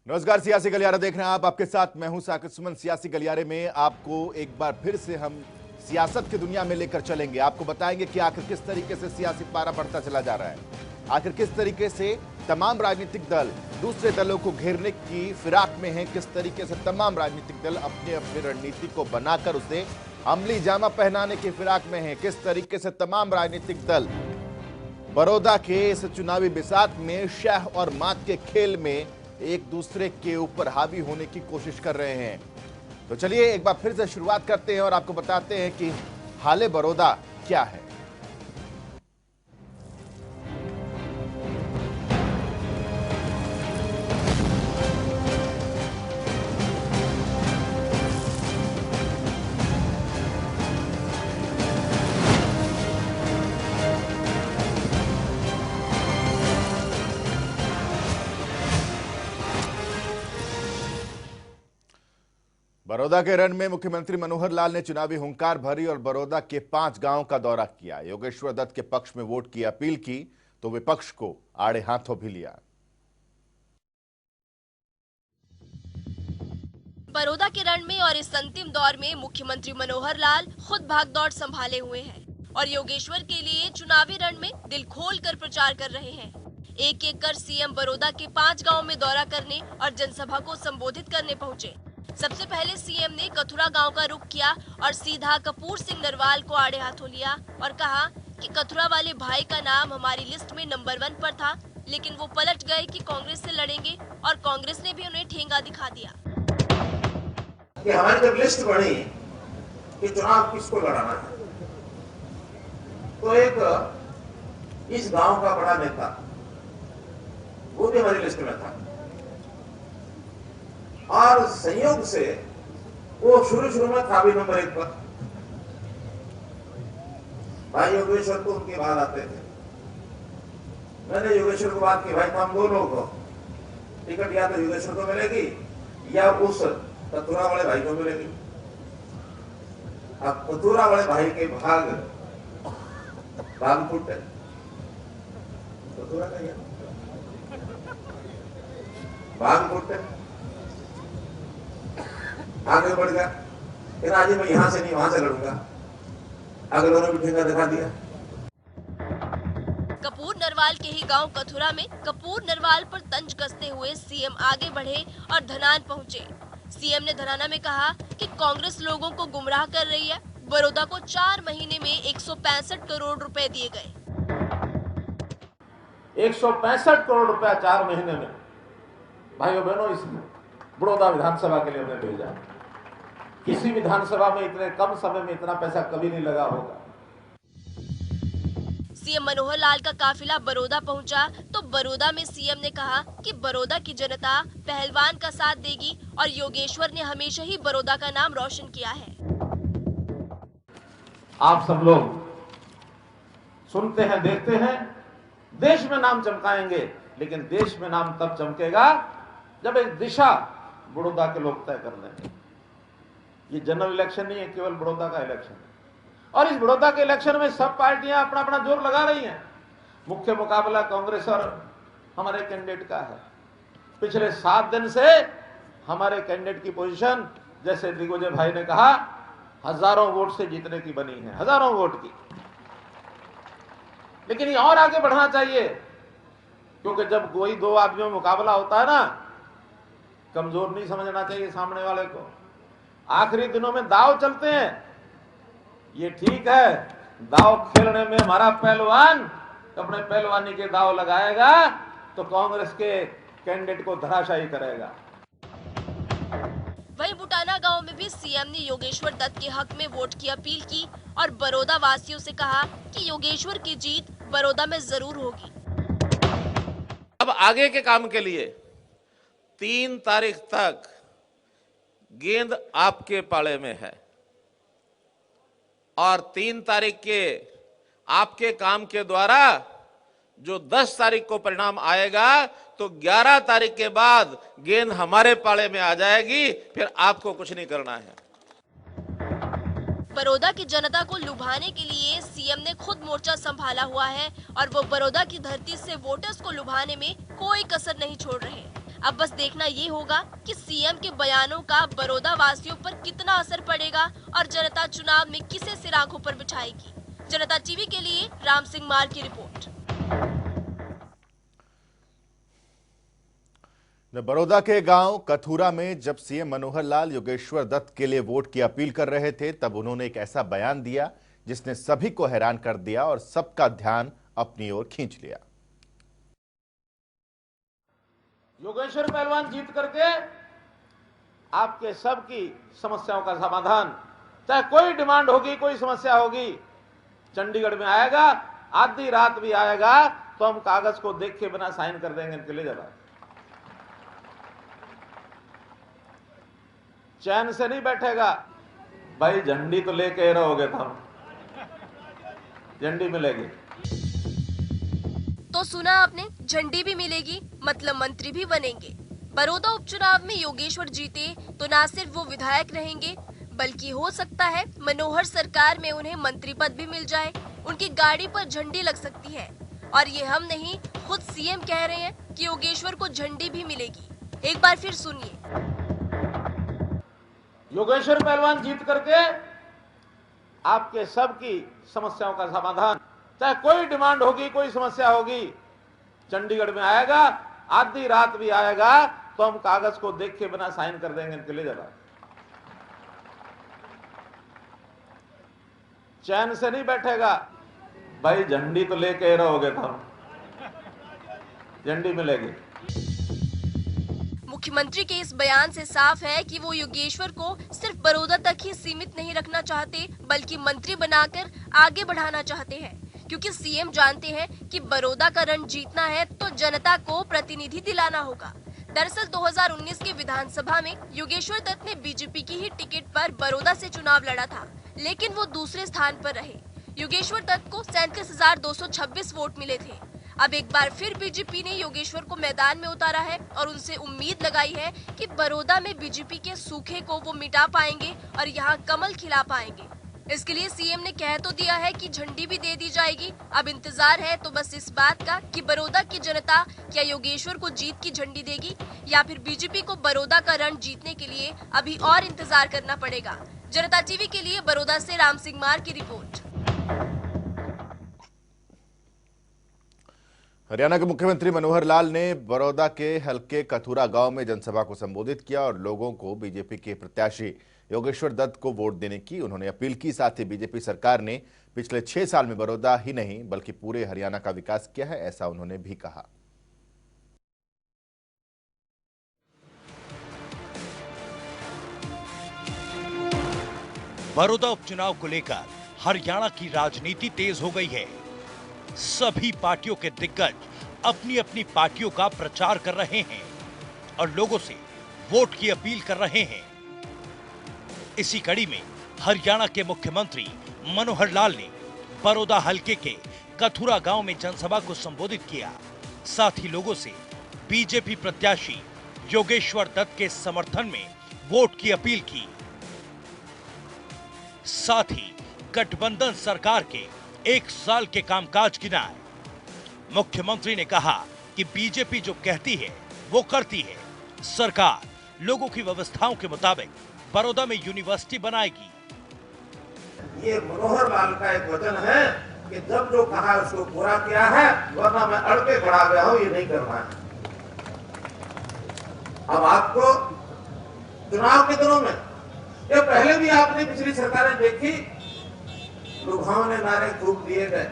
नमस्कार, सियासी गलियारा देख रहे हैं आप। आपके साथ मैं हूं साकिब सुमन। सियासी गलियारे में आपको एक बार फिर से हम सियासत की दुनिया में लेकर चलेंगे। आपको बताएंगे कि आखिर किस तरीके से सियासी पारा बढ़ता चला जा रहा है, आखिर किस तरीके से तमाम राजनीतिक दल दूसरे दलों को घेरने की फिराक में हैं, किस तरीके से तमाम राजनीतिक दल अपनी अपनी रणनीति को बनाकर उसे अमली जामा पहनाने की फिराक में हैं, किस तरीके से तमाम राजनीतिक दल बड़ौदा के इस चुनावी बिसात में शह और मात के खेल में एक दूसरे के ऊपर हावी होने की कोशिश कर रहे हैं। तो चलिए एक बार फिर से शुरुआत करते हैं और आपको बताते हैं कि हाले बड़ौदा क्या है। बड़ौदा के रण में मुख्यमंत्री मनोहर लाल ने चुनावी हुंकार भरी और बड़ौदा के 5 गांवों का दौरा किया। योगेश्वर दत्त के पक्ष में वोट की अपील की तो विपक्ष को आड़े हाथों भी लिया। बड़ौदा के रण में और इस अंतिम दौर में मुख्यमंत्री मनोहर लाल खुद भागदौड़ संभाले हुए हैं और योगेश्वर के लिए चुनावी रण में दिल खोल कर प्रचार कर रहे हैं। एक एक कर सीएम बड़ौदा के 5 गांव में दौरा करने और जनसभा को संबोधित करने पहुंचे। सबसे पहले सीएम ने कथुरा गांव का रुख किया और सीधा कपूर सिंह नरवाल को आड़े हाथों लिया और कहा कि कथुरा वाले भाई का नाम हमारी लिस्ट में नंबर 1 पर था, लेकिन वो पलट गए कि कांग्रेस से लड़ेंगे और कांग्रेस ने भी उन्हें ठेंगा दिखा दिया। कि हमारी जब लिस्ट बनी कि चुनाव किसको लड़ाना है, तो एक इस गांव का बड़ा नेता वो भी हमारी लिस्ट में था और संयोग से वो शुरू में था भी नंबर 1 पर। भाई योगेश्वर को उनके बाद आते थे। मैंने योगेश्वर को बात की, भाई हम 2 लोग हो, टिकट या तो योगेश्वर को मिलेगी या उस कथुरा वाले भाई को मिलेगी। अब कथुरा वाले भाई के भाग फुट है, कथुरा का भाग फुट है, आगे बढ़ गया कि आज मैं यहां से नहीं वहां से लड़ूंगा। अगर उन्होंने भी ठेंगा दिखा दिया। कपूर नरवाल के ही गांव कथुरा में कपूर नरवाल पर तंज कसते हुए सीएम आगे बढ़े और धनान पहुंचे। सीएम ने धनाना में कहा कि कांग्रेस लोगों को गुमराह कर रही है। बड़ौदा को 4 महीने में 165 करोड़ रुपए दिए गए। 165 करोड़ रुपया 4 महीने में भाइयों बहनों इस बड़ौदा विधानसभा के लिए हमने भेजा। किसी विधानसभा में इतने कम समय में इतना पैसा कभी नहीं लगा होगा। सीएम मनोहर लाल का काफिला बड़ौदा पहुंचा तो बड़ौदा में सीएम ने कहा कि बड़ौदा की जनता पहलवान का साथ देगी और योगेश्वर ने हमेशा ही बड़ौदा का नाम रोशन किया है। आप सब लोग सुनते हैं, देखते हैं, देश में नाम चमकाएंगे, लेकिन देश में नाम तब चमकेगा जब एक दिशा बड़ौदा के लोग तय कर लेंगे। ये जनरल इलेक्शन नहीं है, केवल बड़ौदा का इलेक्शन है और इस बड़ौदा के इलेक्शन में सब पार्टियां अपना अपना जोर लगा रही हैं। मुख्य मुकाबला कांग्रेस और हमारे कैंडिडेट का है। पिछले 7 दिन से हमारे कैंडिडेट की पोजीशन, जैसे दिग्विजय भाई ने कहा, हजारों वोट से जीतने की बनी है, हजारों वोट की। लेकिन ये और आगे बढ़ना चाहिए, क्योंकि जब कोई 2 आदमियों में मुकाबला होता है ना, कमजोर नहीं समझना चाहिए सामने वाले को। आखिरी दिनों में दाव चलते हैं, ये ठीक है। दाव खेलने में हमारा पहलवान अपने पहलवानी के दाव लगाएगा तो कांग्रेस के कैंडिडेट को धराशायी करेगा। वहीं बुटाना गांव में भी सीएम ने योगेश्वर दत्त के हक में वोट की अपील की और बड़ौदा वासियों से कहा कि योगेश्वर की जीत बड़ौदा में जरूर होगी। अब आगे के काम के लिए 3 तारीख तक गेंद आपके पाले में है और 3 तारीख के आपके काम के द्वारा जो 10 तारीख को परिणाम आएगा तो 11 तारीख के बाद गेंद हमारे पाले में आ जाएगी। फिर आपको कुछ नहीं करना है। बड़ौदा की जनता को लुभाने के लिए सीएम ने खुद मोर्चा संभाला हुआ है और वो बड़ौदा की धरती से वोटर्स को लुभाने में कोई कसर नहीं छोड़ रहे। अब बस देखना ये होगा कि सीएम के बयानों का बड़ौदा वासियों पर कितना असर पड़ेगा और जनता चुनाव में किसे सिर आंखों पर बिठाएगी। जनता टीवी के लिए राम सिंह मार की रिपोर्ट। बड़ौदा के गांव कथुरा में जब सीएम मनोहर लाल योगेश्वर दत्त के लिए वोट की अपील कर रहे थे, तब उन्होंने एक ऐसा बयान दिया जिसने सभी को हैरान कर दिया और सबका ध्यान अपनी ओर खींच लिया। योगेश्वर पहलवान जीत करके आपके सबकी समस्याओं का समाधान, चाहे कोई डिमांड होगी, कोई समस्या होगी, चंडीगढ़ में आएगा, आधी रात भी आएगा तो हम कागज को देख के बिना साइन कर देंगे, इनके ले जाएगा। चैन से नहीं बैठेगा भाई, झंडी तो लेके रहोगे, तुम झंडी मिलेगी। तो सुना आपने, झंडी भी मिलेगी, मतलब मंत्री भी बनेंगे। बड़ौदा उपचुनाव में योगेश्वर जीते तो न सिर्फ वो विधायक रहेंगे, बल्कि हो सकता है मनोहर सरकार में उन्हें मंत्री पद भी मिल जाए। उनकी गाड़ी पर झंडी लग सकती है। और ये हम नहीं, खुद सीएम कह रहे हैं कि योगेश्वर को झंडी भी मिलेगी। एक बार फिर सुनिए। योगेश्वर पहलवान जीत करके आपके सबकी समस्याओं का समाधान, चाहे कोई डिमांड होगी, कोई समस्या होगी, चंडीगढ़ में आएगा, आधी रात भी आएगा तो हम कागज को देख के बिना साइन कर देंगे, इनके ले जाएगा। चैन से नहीं बैठेगा भाई, झंडी तो लेके रहोगे, तुम झंडी मिलेगी। मुख्यमंत्री के इस बयान से साफ है कि वो योगेश्वर को सिर्फ बड़ौदा तक ही सीमित नहीं रखना चाहते, बल्कि मंत्री बनाकर आगे बढ़ाना चाहते हैं। क्योंकि सीएम जानते हैं कि बड़ौदा का रण जीतना है तो जनता को प्रतिनिधि दिलाना होगा। दरअसल 2019 के विधानसभा में योगेश्वर दत्त ने बीजेपी की ही टिकट पर बड़ौदा से चुनाव लड़ा था, लेकिन वो दूसरे स्थान पर रहे। योगेश्वर दत्त को 37,226 वोट मिले थे। अब एक बार फिर बीजेपी ने योगेश्वर को मैदान में उतारा है और उनसे उम्मीद लगाई है कि बड़ौदा में बीजेपी के सूखे को वो मिटा पाएंगे और यहाँ कमल खिला पाएंगे। इसके लिए सीएम ने कह तो दिया है कि झंडी भी दे दी जाएगी। अब इंतजार है तो बस इस बात का कि बड़ौदा की जनता क्या योगेश्वर को जीत की झंडी देगी या फिर बीजेपी को बड़ौदा का रण जीतने के लिए अभी और इंतजार करना पड़ेगा। जनता टीवी के लिए बड़ौदा से राम सिंह मार की रिपोर्ट। हरियाणा के मुख्यमंत्री मनोहर लाल ने बड़ौदा के हल्के कथुरा गांव में जनसभा को संबोधित किया और लोगों को बीजेपी के प्रत्याशी योगेश्वर दत्त को वोट देने की उन्होंने अपील की। साथ ही बीजेपी सरकार ने पिछले 6 साल में बड़ौदा ही नहीं बल्कि पूरे हरियाणा का विकास किया है, ऐसा उन्होंने भी कहा। बड़ौदा उपचुनाव को लेकर हरियाणा की राजनीति तेज हो गई है। सभी पार्टियों के दिग्गज अपनी अपनी पार्टियों का प्रचार कर रहे हैं और लोगों से वोट की अपील कर रहे हैं। इसी कड़ी में हरियाणा के मुख्यमंत्री मनोहर लाल ने बड़ौदा हलके के कथुरा गांव में जनसभा को संबोधित किया। साथ ही लोगों से बीजेपी प्रत्याशी योगेश्वर दत्त के समर्थन में वोट की अपील की। साथ ही गठबंधन सरकार के 1 साल के कामकाज गिनाए। मुख्यमंत्री ने कहा कि बीजेपी जो कहती है वो करती है। सरकार लोगों की व्यवस्थाओं के मुताबिक बड़ौदा में यूनिवर्सिटी बनाएगी। ये मनोहर लाल का एक वचन है कि जब जो कहा उसको पूरा किया है, वरना मैं अड़ के खड़ा गया हूं, ये नहीं करना है। अब आपको चुनाव के दिनों में, ये पहले भी आपने पिछली सरकारें देखी, लुभावने नारे खूब दिए गए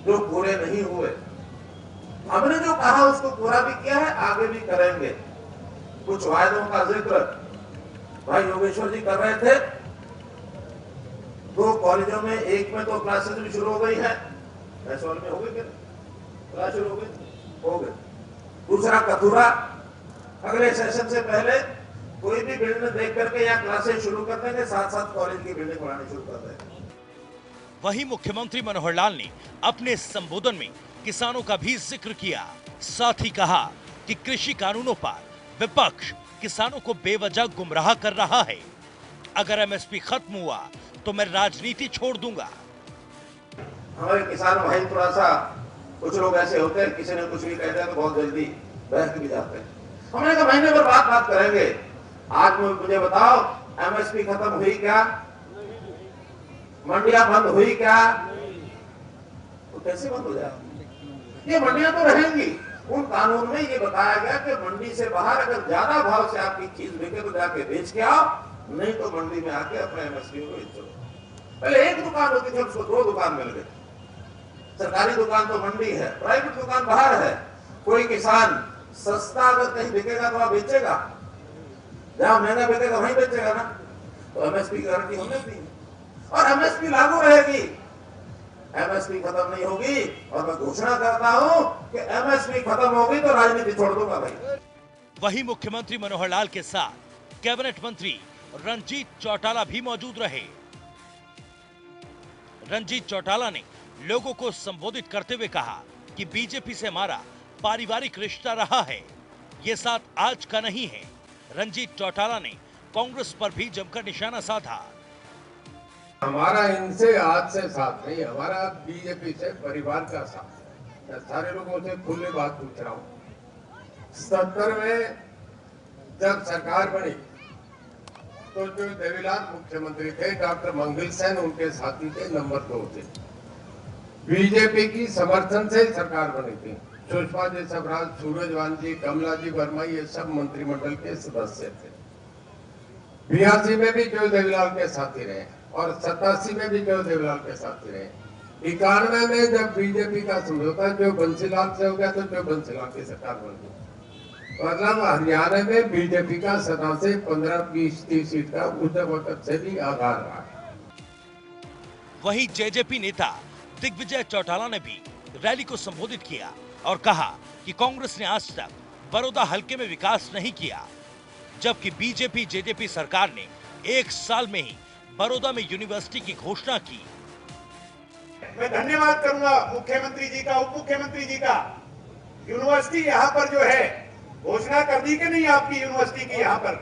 जो पूरे नहीं हुए। हमने जो कहा उसको पूरा भी किया है, आगे भी करेंगे। कुछ वायदों का जिक्र भाई योगेश्वर जी कर रहे थे। 2 कॉलेजों में, एक में तो क्लासेस भी शुरू हो गई है, ऐसोल में हो गई, क्लास शुरू हो गई। दूसरा कथुरा, अगले सेशन से पहले कोई भी बिल्डिंग देख करके यहाँ क्लासेस शुरू कर देंगे, साथ-साथ कॉलेज की बिल्डिंग बनानी शुरू कर देंगे। वहीं मुख्यमंत्री मनोहर लाल ने अपने संबोधन में किसानों का भी जिक्र किया। साथ ही कहा कि कृषि कानूनों पर विपक्ष किसानों को बेवजह गुमराह कर रहा है। अगर एमएसपी खत्म हुआ तो मैं राजनीति छोड़ दूंगा। हमारे किसान भाई थोड़ा सा कुछ लोग ऐसे होते हैं, किसी ने कुछ भी कहते हैं तो बहुत जल्दी बहक भी जाते हैं। हमने कहा महीने भर बात करेंगे। आज मुझे बताओ, एमएसपी खत्म हुई क्या? मंडियां बंद हुई क्या? तो कैसे बंद हो जाए? ये मंडियां तो रहेंगी। उन कानून में ये बताया गया कि मंडी से बाहर अगर ज्यादा भाव से आपकी चीज बिके तो जाके बेच के आओ, नहीं तो मंडी में आके अपने एमएसपी को बेचो। पहले एक दुकान होती थी, उसको 2 दुकान मिल गए। सरकारी दुकान तो मंडी है, प्राइवेट दुकान बाहर है। कोई किसान सस्ता अगर कहीं बिकेगा तो आप बेचेगा, जहां महंगा बिकेगा वहीं बेचेगा ना। तो एमएसपी की गारंटी हमने दी और एमएसपी लागू रहेगी। एमएसपी खत्म नहीं होगी और मैं घोषणा करता हूं कि एमएसपी खत्म होगी तो राजनीति छोड़ दूंगा भाई। वहीं मुख्यमंत्री मनोहर लाल के साथ कैबिनेट मंत्री रंजीत चौटाला भी मौजूद रहे। रंजीत चौटाला ने लोगों को संबोधित करते हुए कहा कि बीजेपी से हमारा पारिवारिक रिश्ता रहा है, ये साथ आज का नहीं है। रंजीत चौटाला ने कांग्रेस पर भी जमकर निशाना साधा। हमारा इनसे आज से साथ नहीं, हमारा बीजेपी से परिवार का साथ है। मैं सारे लोगों से खुले बात पूछ रहा हूँ। 77 में जब सरकार बनी तो जो देवीलाल मुख्यमंत्री थे, डॉक्टर मंगल सेन उनके साथी थे, नंबर 2 थे। बीजेपी की समर्थन से सरकार बनी थी। सुषमा जी स्वराज, सूरजवान जी, कमला जी वर्मा, ये सब मंत्रिमंडल के सदस्य थे। 82 में भी जो देवीलाल के साथी रहे और 87 में भी जो देवीलाल के साथी रहे। 91 में जब बीजेपी का समझौता जो बंसीलाल से हो गया तो जो बंसीलाल की सरकार बन गई। मतलब हरियाणा में बीजेपी का सदा से 15, 20, 30 सीट का उस वक्त से भी आधार रहा है। वहीं जेजेपी नेता दिग्विजय चौटाला ने भी रैली को संबोधित किया और कहा कि कांग्रेस ने आज तक बड़ौदा हलके में विकास नहीं किया, जबकि बीजेपी जेजेपी सरकार ने 1 साल में ही बड़ौदा में यूनिवर्सिटी की घोषणा की। मैं धन्यवाद करूंगा मुख्यमंत्री जी का, उप मुख्यमंत्री जी का। यूनिवर्सिटी यहाँ पर जो है घोषणा कर दी कि नहीं आपकी यूनिवर्सिटी की यहाँ पर,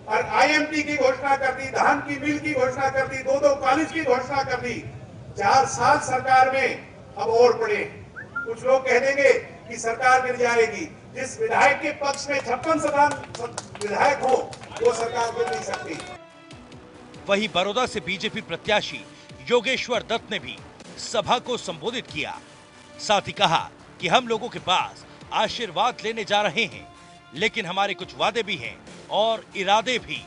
और आईएमटी की घोषणा कर दी, धान की मिल की घोषणा कर दी, 2-2 कॉलेज की घोषणा कर दी। 4 साल सरकार में अब और पड़े। कुछ लोग कह देंगे कि सरकार गिर जाएगी। जिस विधायक के पक्ष में 56 विधायक हो वो सरकार गिर नहीं सकती। वहीं बड़ौदा से बीजेपी प्रत्याशी योगेश्वर दत्त ने भी सभा को संबोधित किया। साथ ही कहा कि हम लोगों के पास आशीर्वाद लेने जा रहे हैं, लेकिन हमारे कुछ वादे भी हैं और इरादे भी।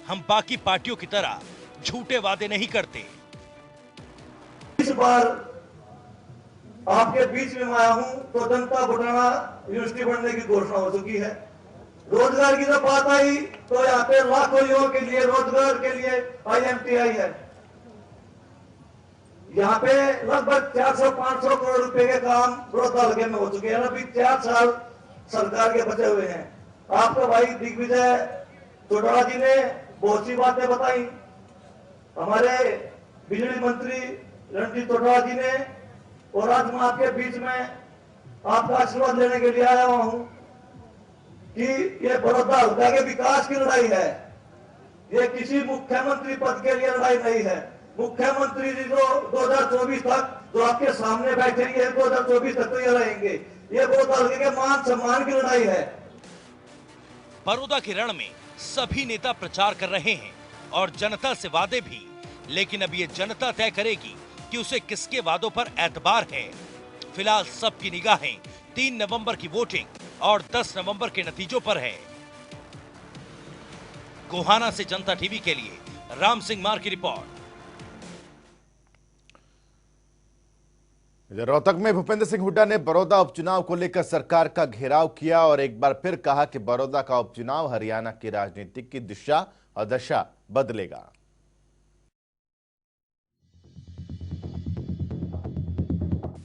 हम बाकी पार्टियों की तरह झूठे वादे नहीं करते। इस बार आपके बीच में आया हूं तो जनता बुढ़ाना यूनिवर्सिटी बनने की घोषणा हो चुकी है। रोजगार की जब बात आई तो यहाँ पे लाखों युवाओं के लिए रोजगार के लिए आईएमटीआई है। यहाँ पे लगभग 400-500 करोड़ रुपए के काम बड़ौदा हल्के में हो चुके हैं। अभी 4 साल सरकार के बचे हुए हैं। आपका भाई दिग्विजय चौटाला जी ने बहुत सी बातें बताई। हमारे बिजली मंत्री रंजीत चौटाला जी ने, और आज मैं आपके बीच में आपका आशीर्वाद लेने के लिए आया हुआ हूं कि ये बड़ौदा हल्का के विकास की लड़ाई है। ये किसी मुख्यमंत्री पद के लिए लड़ाई नहीं है। मुख्यमंत्री जी जो 2024 तक जो आपके सामने बैठेंगे, 2024 तक तो ये रहेंगे। ये बड़ौदा हल्के के मान सम्मान की लड़ाई है। बड़ौदा के रण में सभी नेता प्रचार कर रहे हैं और जनता से वादे भी, लेकिन अब ये जनता तय करेगी कि उसे किसके वादों पर एतबार है। फिलहाल सबकी निगाहें 3 नवंबर की वोटिंग और 10 नवंबर के नतीजों पर है। गोहाना से जनता टीवी के लिए राम सिंह मार की रिपोर्ट। रोहतक में भूपेंद्र सिंह हुड्डा ने बड़ौदा उपचुनाव को लेकर सरकार का घेराव किया और एक बार फिर कहा कि बड़ौदा का उपचुनाव हरियाणा की राजनीति की दिशा और दशा बदलेगा।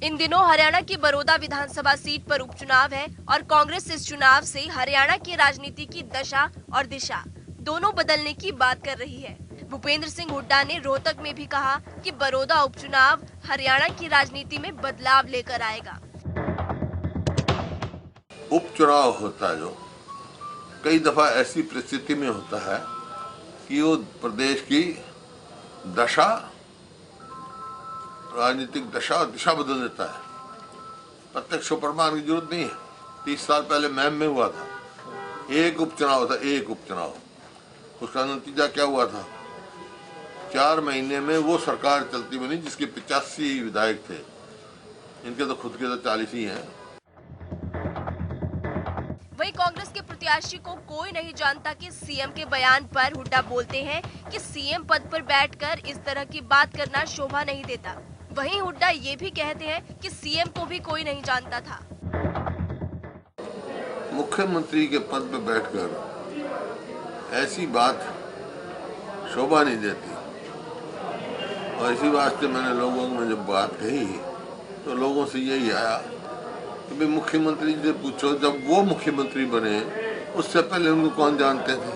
इन दिनों हरियाणा की बड़ौदा विधानसभा सीट पर उपचुनाव है और कांग्रेस इस चुनाव से हरियाणा की राजनीति की दशा और दिशा दोनों बदलने की बात कर रही है। भूपेंद्र सिंह हुड्डा ने रोहतक में भी कहा कि बड़ौदा उपचुनाव हरियाणा की राजनीति में बदलाव लेकर आएगा। उपचुनाव होता है जो कई दफा ऐसी परिस्थिति में होता है कि वो प्रदेश की दशा, राजनीतिक दशा और दिशा बदल देता है। प्रत्यक्ष प्रमाण की जरूरत नहीं है। 30 साल पहले मैम में हुआ था, एक उपचुनाव था, एक उपचुनाव। उसका नतीजा क्या हुआ था? 4 महीने में वो सरकार चलती बनी जिसके 85 विधायक थे। इनके तो खुद के तो 40 ही हैं। वहीं कांग्रेस के प्रत्याशी को कोई नहीं जानता कि सीएम के बयान पर हुड्डा बोलते हैं कि सीएम पद पर बैठकर इस तरह की बात करना शोभा नहीं देता। वहीं हुड्डा ये भी कहते हैं कि सीएम को भी कोई नहीं जानता था। मुख्यमंत्री के पद पर बैठकर ऐसी बात शोभा नहीं देती, और इसी वास्ते मैंने लोगों में जब बात कही तो लोगों से यही आया कि भाई मुख्यमंत्री से पूछो, जब वो मुख्यमंत्री बने उससे पहले उनको कौन जानते थे।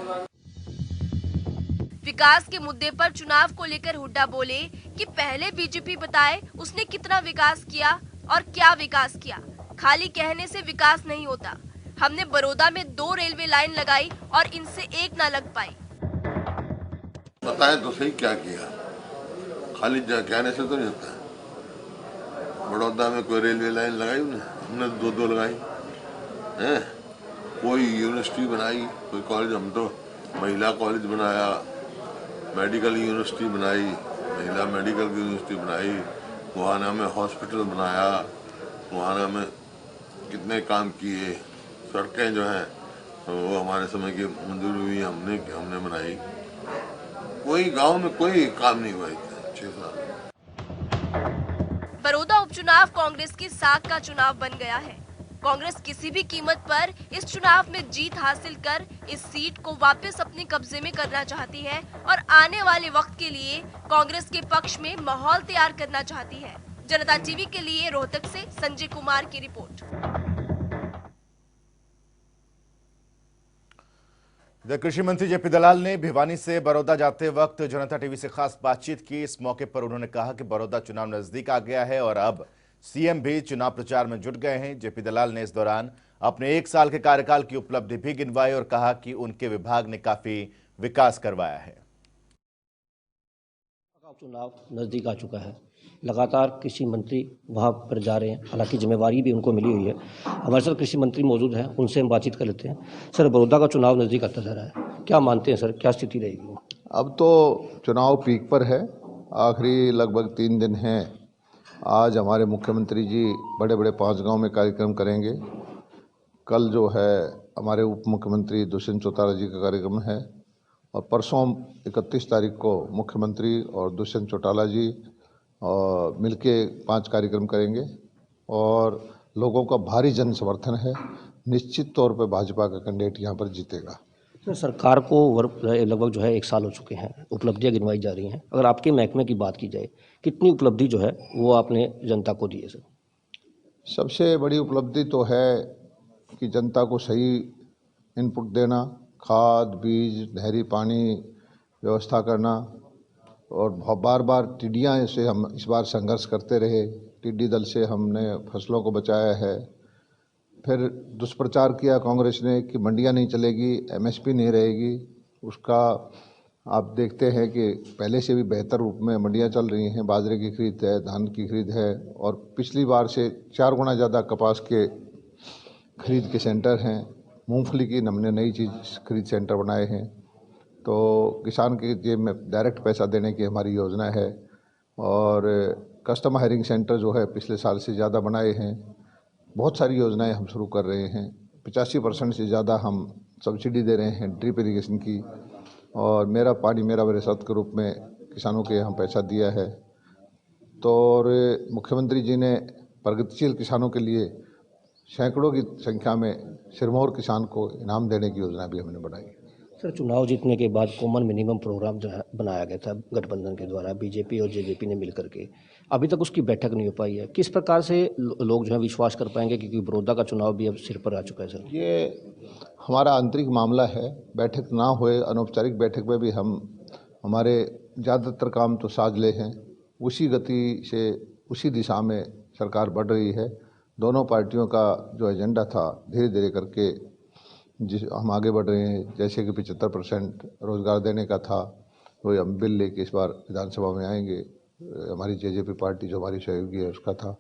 विकास के मुद्दे पर चुनाव को लेकर हुड्डा बोले कि पहले बीजेपी बताए उसने कितना विकास किया और क्या विकास किया। खाली कहने से विकास नहीं होता। हमने बड़ौदा में 2 रेलवे लाइन लगाई और इनसे एक ना लग पाई। बताएं तो सही क्या किया, खाली कहने से तो नहीं होता। बड़ौदा में कोई रेलवे लाइन लगाई हमने 2 लगाई है। कोई यूनिवर्सिटी बनाई, कोई कॉलेज, हम तो महिला कॉलेज बनाया, मेडिकल यूनिवर्सिटी बनाई, महिला मेडिकल यूनिवर्सिटी बनाई, गोहाना में हॉस्पिटल बनाया, गोहाना में कितने काम किए। सड़कें जो हैं वो हमारे समय की मंजूर हुई, हमने बनाई। कोई गांव में कोई काम नहीं हुआ 6 साल। बड़ौदा उपचुनाव कांग्रेस की साख का चुनाव बन गया है। कांग्रेस किसी भी कीमत पर इस चुनाव में जीत हासिल कर इस सीट को वापस अपने कब्जे में करना चाहती है और आने वाले वक्त के लिए कांग्रेस के पक्ष में माहौल तैयार करना चाहती है। जनता टीवी के लिए रोहतक से संजय कुमार की रिपोर्ट। कृषि मंत्री जेपी दलाल ने भिवानी से बड़ौदा जाते वक्त जनता टीवी से खास बातचीत की। इस मौके पर उन्होंने कहा कि बड़ौदा चुनाव नजदीक आ गया है और अब सीएम भी चुनाव प्रचार में जुट गए हैं। जेपी दलाल ने इस दौरान अपने 1 साल के कार्यकाल की उपलब्धि भी गिनवाई और कहा कि उनके विभाग ने काफी विकास करवाया है। चुनाव नजदीक आ चुका है, लगातार कृषि मंत्री वहां पर जा रहे हैं, हालांकि जिम्मेवारी भी उनको मिली हुई है। हमारे साथ कृषि मंत्री मौजूद हैं, उनसे हम बातचीत कर लेते हैं। सर, बड़ौदा का चुनाव नजदीक आता जा रहा है, क्या मानते हैं सर, क्या स्थिति रहेगी? अब तो चुनाव पीक पर है, आखिरी लगभग 3 दिन हैं। आज हमारे मुख्यमंत्री जी बड़े बड़े 5 गांव में कार्यक्रम करेंगे। कल जो है हमारे उप मुख्यमंत्री दुष्यंत चौटाला जी का कार्यक्रम है और परसों 31 तारीख को मुख्यमंत्री और दुष्यंत चौटाला जी और मिलके 5 कार्यक्रम करेंगे और लोगों का भारी जन समर्थन है। निश्चित तौर पर भाजपा का कैंडिडेट यहाँ पर जीतेगा। सर, सरकार को लगभग जो है 1 साल हो चुके हैं, उपलब्धियां गिनवाई जा रही हैं। अगर आपके महकमे की बात की जाए, कितनी उपलब्धि जो है वो आपने जनता को दी है सर? सबसे बड़ी उपलब्धि तो है कि जनता को सही इनपुट देना, खाद, बीज, नहरी पानी व्यवस्था करना और बार बार टिड्डियाँ से हम इस बार संघर्ष करते रहे। टिड्डी दल से हमने फसलों को बचाया है। फिर दुष्प्रचार किया कांग्रेस ने कि मंडियां नहीं चलेगी, एमएसपी नहीं रहेगी। उसका आप देखते हैं कि पहले से भी बेहतर रूप में मंडियां चल रही हैं। बाजरे की खरीद है, धान की खरीद है और पिछली बार से 4 गुना ज़्यादा कपास के खरीद के सेंटर हैं। मूंगफली की हमने नई चीज़ खरीद सेंटर बनाए हैं। तो किसान के जेब में डायरेक्ट पैसा देने की हमारी योजना है और कस्टम हायरिंग सेंटर जो है पिछले साल से ज़्यादा बनाए हैं। बहुत सारी योजनाएं हम शुरू कर रहे हैं। 85% से ज़्यादा हम सब्सिडी दे रहे हैं ड्रिप इरिगेशन की और मेरा पानी मेरा विरासत के रूप में किसानों के यहाँ पैसा दिया है। तो और मुख्यमंत्री जी ने प्रगतिशील किसानों के लिए सैकड़ों की संख्या में सिरमौर किसान को इनाम देने की योजना भी हमने बनाई। सर, चुनाव जीतने के बाद कॉमन मिनिमम प्रोग्राम जो है बनाया गया था गठबंधन के द्वारा, बीजेपी और जेजेपी ने मिलकर के, अभी तक उसकी बैठक नहीं हो पाई है। किस प्रकार से लोग जो है विश्वास कर पाएंगे, क्योंकि बड़ौदा का चुनाव भी अब सिर पर आ चुका है सर? ये हमारा आंतरिक मामला है। बैठक ना होए, अनौपचारिक बैठक में भी हम हमारे ज़्यादातर काम तो साझले हैं। उसी गति से उसी दिशा में सरकार बढ़ रही है। दोनों पार्टियों का जो एजेंडा था धीरे धीरे करके हम आगे बढ़ रहे हैं। जैसे कि 75% रोज़गार देने का था, तो हम बिल लेके इस बार विधानसभा में आएंगे। हमारी जेजेपी पार्टी जो हमारी सहयोगी है उसका था।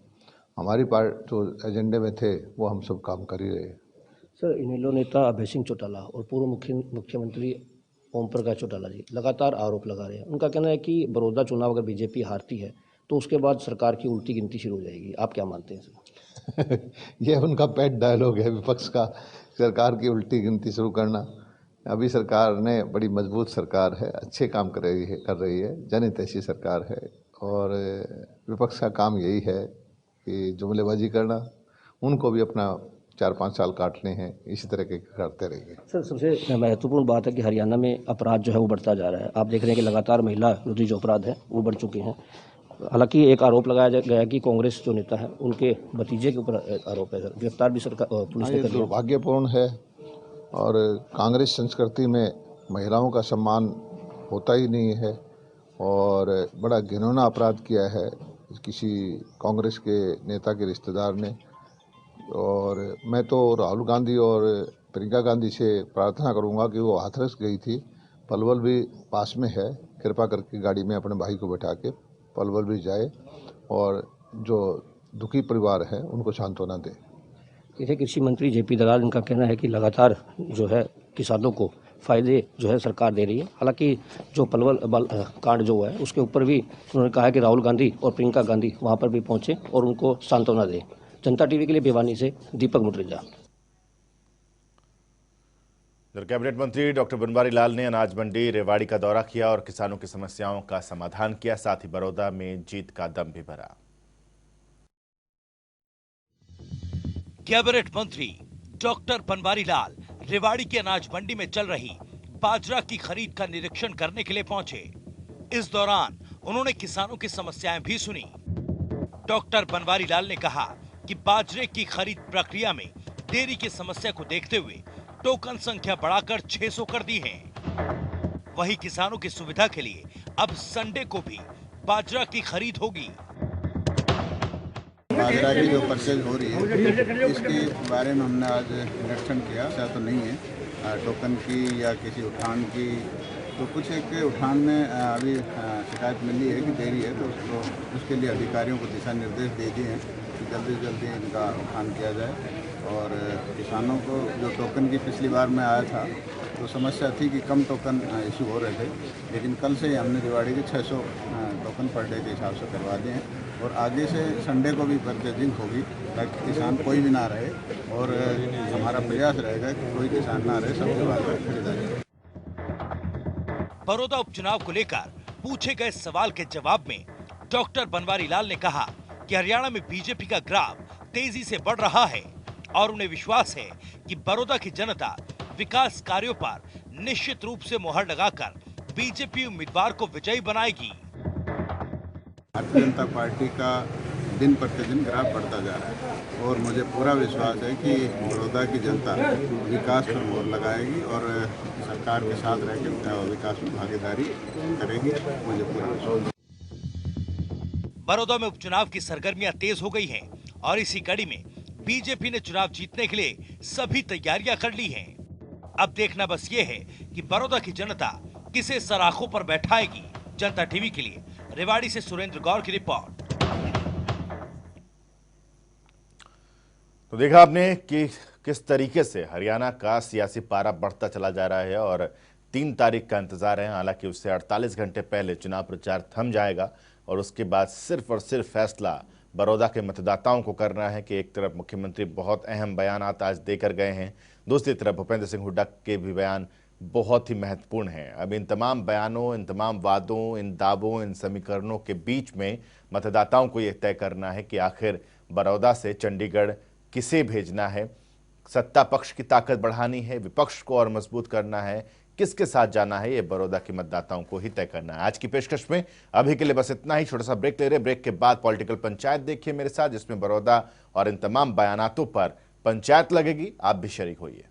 हमारी पार्टी जो एजेंडे में थे वो हम सब काम कर ही रहे हैं। सर, इनेलो नेता अभय सिंह चौटाला और पूर्व मुख्यमंत्री ओम प्रकाश चौटाला जी लगातार आरोप लगा रहे हैं। उनका कहना है कि बड़ौदा चुनाव अगर बीजेपी हारती है तो उसके बाद सरकार की उल्टी गिनती शुरू हो जाएगी। आप क्या मानते हैं सर? ये उनका पेट डायलॉग है विपक्ष का, सरकार की उल्टी गिनती शुरू करना। अभी सरकार ने बड़ी मजबूत सरकार है, अच्छे काम कर रही है, जनहितैषी सरकार है और विपक्ष का काम यही है कि जुमलेबाजी करना। उनको भी अपना 4-5 साल काटने हैं, इसी तरह के करते रहेंगे। सर, सबसे महत्वपूर्ण बात है कि हरियाणा में अपराध जो है वो बढ़ता जा रहा है। आप देख रहे हैं कि लगातार महिला विरोधी जो अपराध है वो बढ़ चुके हैं। हालांकि एक आरोप लगाया गया कि कांग्रेस जो नेता है उनके भतीजे के ऊपर आरोप है। सर, गिरफ्तार भी सरकार पुलिस ने कर लिया। दुर्भाग्यपूर्ण है और कांग्रेस संस्कृति में महिलाओं का सम्मान होता ही नहीं है और बड़ा घिनौना अपराध किया है किसी कांग्रेस के नेता के रिश्तेदार ने। और मैं तो राहुल गांधी और प्रियंका गांधी से प्रार्थना करूंगा कि वो हाथरस गई थी, पलवल भी पास में है, कृपा करके गाड़ी में अपने भाई को बैठा के पलवल भी जाए और जो दुखी परिवार है उनको सांत्वना दे। इसे कृषि मंत्री जेपी दलाल, इनका कहना है कि लगातार जो है किसानों को फ़ायदे जो है सरकार दे रही है। हालांकि जो पलवल कांड जो है उसके ऊपर भी उन्होंने कहा है कि राहुल गांधी और प्रियंका गांधी वहां पर भी पहुंचे और उनको सांत्वना दें। जनता टीवी के लिए भिवानी से दीपक मुटरेजा। कैबिनेट मंत्री डॉक्टर बनवारी लाल ने अनाज मंडी रेवाड़ी का दौरा किया और किसानों की समस्याओं का समाधान किया। साथ ही बड़ौदा में जीत का दम भी भरा। कैबिनेट मंत्री डॉक्टर बनवारी लाल रेवाड़ी की अनाज मंडी में चल रही बाजरा की खरीद का निरीक्षण करने के लिए पहुंचे। इस दौरान उन्होंने किसानों की समस्याएं भी सुनी। डॉक्टर बनवारी लाल ने कहा कि बाजरे की खरीद प्रक्रिया में देरी की समस्या को देखते हुए टोकन संख्या बढ़ाकर 600 कर दी है। वहीं किसानों की सुविधा के लिए अब संडे को भी बाजरा की खरीद होगी। बाजरा की जो परचेज हो रही है इसके बारे में हमने आज निरीक्षण किया। ऐसा तो नहीं है टोकन की या किसी उठान की, तो कुछ एक उठान में अभी शिकायत मिली है कि देरी है, तो उसके लिए अधिकारियों को दिशा निर्देश दे दिए हैं कि जल्दी से जल्दी इनका उठान किया जाए। और किसानों को जो टोकन की पिछली बार में आया था तो समस्या थी कि कम टोकन इशू हो रहे थे, लेकिन कल से हमने रेवाड़ी के 600 टोकन पर डे के हिसाब से करवा दिए हैं और आगे से संडे को भी परचेजिंग होगी ताकि किसान कोई भी ना रहे और हमारा प्रयास रहेगा कि कोई किसान ना रहे, सबके बाद खरीदा जाए। बड़ौदा उपचुनाव को लेकर पूछे गए सवाल के जवाब में डॉक्टर बनवारी लाल ने कहा कि हरियाणा में बीजेपी का ग्राफ तेजी से बढ़ रहा है और उन्हें विश्वास है कि बड़ौदा की जनता विकास कार्यों पर निश्चित रूप से मुहर लगाकर बीजेपी उम्मीदवार को विजयी बनाएगी। भारतीय जनता पार्टी का दिन प्रतिदिन ग्राफ बढ़ता जा रहा है और मुझे पूरा विश्वास है कि बड़ौदा की जनता विकास पर मोहर लगाएगी और सरकार के साथ रहकर विकास में भागीदारी करेगी, मुझे पूरा विश्वास है। बड़ौदा में उपचुनाव की सरगर्मियां तेज हो गई हैं और इसी कड़ी में बीजेपी ने चुनाव जीतने के लिए सभी तैयारियां कर ली हैं। अब देखना बस ये है कि बड़ौदा की जनता किसे सराखों पर बैठाएगी। जनता टीवी के लिए रेवाड़ी से सुरेंद्र गौर की रिपोर्ट। तो देखा आपने कि किस तरीके से हरियाणा का सियासी पारा बढ़ता चला जा रहा है और 3 तारीख का इंतजार है। हालांकि उससे 48 घंटे पहले चुनाव प्रचार थम जाएगा और उसके बाद सिर्फ और सिर्फ फैसला बड़ौदा के मतदाताओं को करना है कि एक तरफ मुख्यमंत्री बहुत अहम बयान आज देकर गए हैं, दूसरी तरफ भूपेंद्र सिंह हुड्डा के भी बयान बहुत ही महत्वपूर्ण हैं। अब इन तमाम बयानों, इन तमाम वादों, इन दावों, इन समीकरणों के बीच में मतदाताओं को यह तय करना है कि आखिर बड़ौदा से चंडीगढ़ किसे भेजना है, सत्ता पक्ष की ताकत बढ़ानी है, विपक्ष को और मजबूत करना है, किसके साथ जाना है, ये बड़ौदा के मतदाताओं को ही तय करना है। आज की पेशकश में अभी के लिए बस इतना ही। छोटा सा ब्रेक ले रहे, ब्रेक के बाद पॉलिटिकल पंचायत देखिए मेरे साथ, जिसमें बड़ौदा और इन तमाम बयानातों पर पंचायत लगेगी। आप भी शरीक होइए।